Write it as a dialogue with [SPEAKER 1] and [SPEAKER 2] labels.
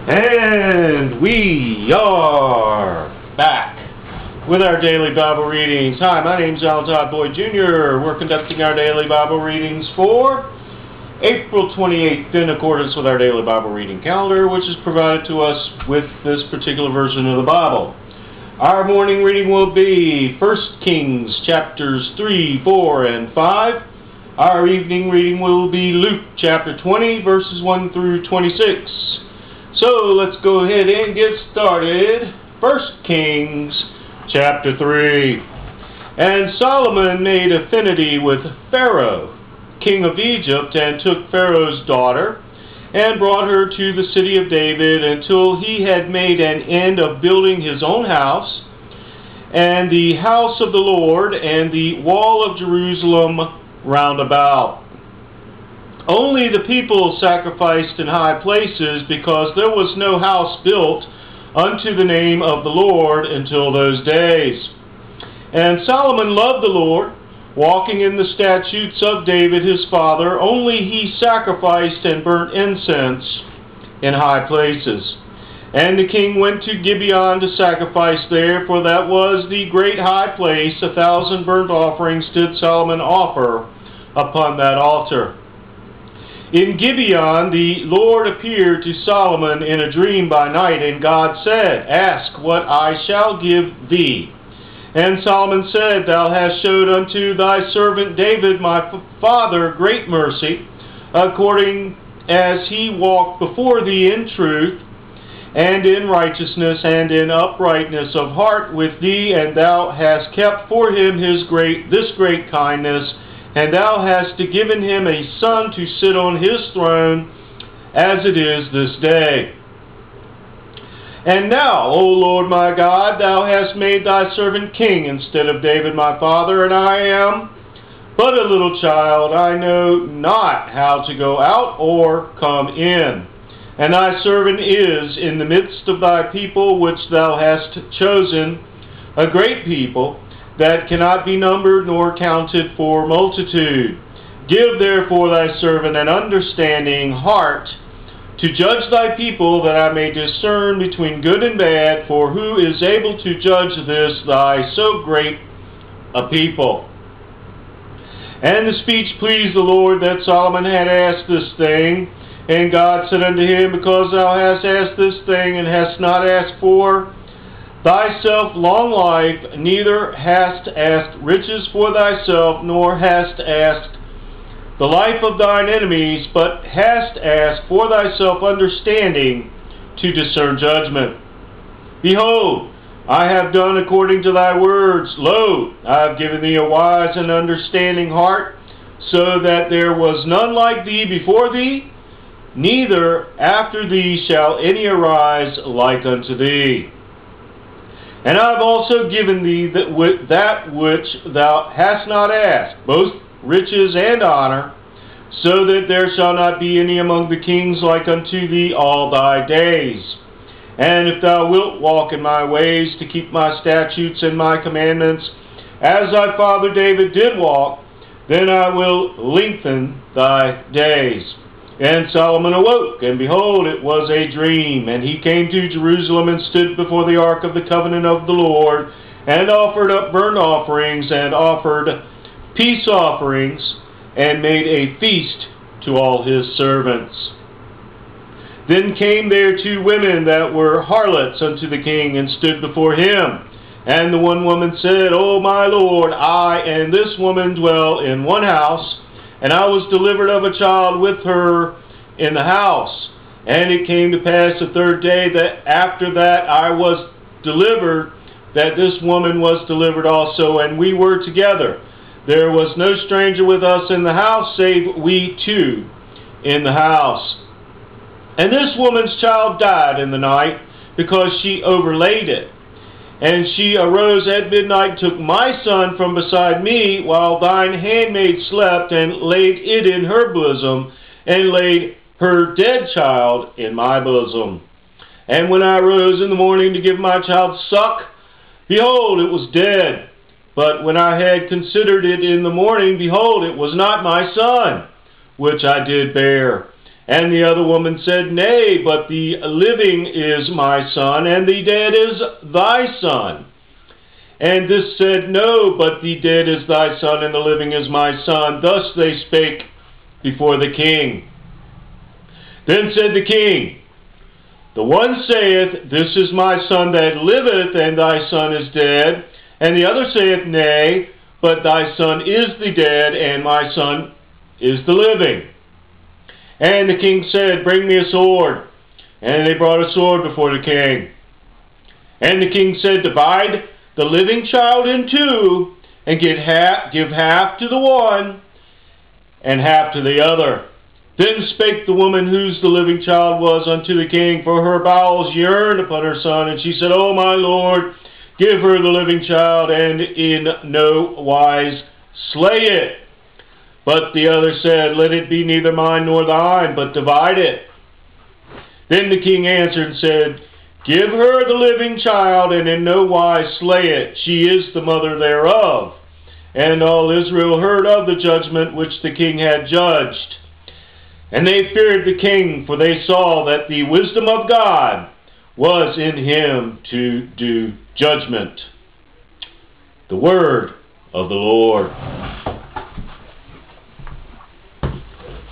[SPEAKER 1] And we are back with our daily Bible readings. Hi, my name is Alan Todd Boyd Jr. We're conducting our daily Bible readings for April 28th in accordance with our daily Bible reading calendar, which is provided to us with this particular version of the Bible. Our morning reading will be 1 Kings chapters 3, 4, and 5. Our evening reading will be Luke chapter 20, verses 1 through 26. So let's go ahead and get started. 1 Kings chapter 3. And Solomon made affinity with Pharaoh, king of Egypt, and took Pharaoh's daughter, and brought her to the city of David until he had made an end of building his own house, and the house of the Lord, and the wall of Jerusalem round about. Only the people sacrificed in high places, because there was no house built unto the name of the Lord until those days. And Solomon loved the Lord, walking in the statutes of David his father. Only he sacrificed and burnt incense in high places. And the king went to Gibeon to sacrifice there, for that was the great high place. 1,000 burnt offerings did Solomon offer upon that altar. In Gibeon the Lord appeared to Solomon in a dream by night, and God said, Ask what I shall give thee. And Solomon said, Thou hast showed unto thy servant David my father great mercy, according as he walked before thee in truth, and in righteousness, and in uprightness of heart with thee, and thou hast kept for him this great kindness, and thou hast given him a son to sit on his throne, as it is this day. And now, O Lord my God, thou hast made thy servant king instead of David my father, and I am but a little child. I know not how to go out or come in. And thy servant is in the midst of thy people which thou hast chosen, a great people, that cannot be numbered nor counted for multitude. Give therefore thy servant an understanding heart to judge thy people, that I may discern between good and bad, for who is able to judge this thy so great a people? And the speech pleased the Lord that Solomon had asked this thing. And God said unto him, Because thou hast asked this thing, and hast not asked for thyself long life, neither hast asked riches for thyself, nor hast asked the life of thine enemies, but hast asked for thyself understanding to discern judgment. Behold, I have done according to thy words. Lo, I have given thee a wise and understanding heart, so that there was none like thee before thee, neither after thee shall any arise like unto thee. And I have also given thee that which thou hast not asked, both riches and honor, so that there shall not be any among the kings like unto thee all thy days. And if thou wilt walk in my ways to keep my statutes and my commandments, as thy father David did walk, then I will lengthen thy days. And Solomon awoke, and behold, it was a dream. And he came to Jerusalem, and stood before the ark of the covenant of the Lord, and offered up burnt offerings, and offered peace offerings, and made a feast to all his servants. Then came there 2 women that were harlots unto the king, and stood before him. And the one woman said, O my Lord, I and this woman dwell in one house, and I was delivered of a child with her in the house. And it came to pass the 3rd day, that after that I was delivered, that this woman was delivered also, and we were together. There was no stranger with us in the house, save we 2 in the house. And this woman's child died in the night, because she overlaid it. And she arose at midnight, took my son from beside me, while thine handmaid slept, and laid it in her bosom, and laid her dead child in my bosom. And when I rose in the morning to give my child suck, behold, it was dead. But when I had considered it in the morning, behold, it was not my son, which I did bear. And the other woman said, Nay, but the living is my son, and the dead is thy son. And this said, No, but the dead is thy son, and the living is my son. Thus they spake before the king. Then said the king, The one saith, This is my son that liveth, and thy son is dead. And the other saith, Nay, but thy son is the dead, and my son is the living. And the king said, Bring me a sword. And they brought a sword before the king. And the king said, Divide the living child in two, and give half to the one, and half to the other. Then spake the woman whose the living child was unto the king, for her bowels yearned upon her son. And she said, O my lord, give her the living child, and in no wise slay it. But the other said, Let it be neither mine nor thine, but divide it. Then the king answered and said, Give her the living child, and in no wise slay it. She is the mother thereof. And all Israel heard of the judgment which the king had judged. And they feared the king, for they saw that the wisdom of God was in him to do judgment. The word of the Lord.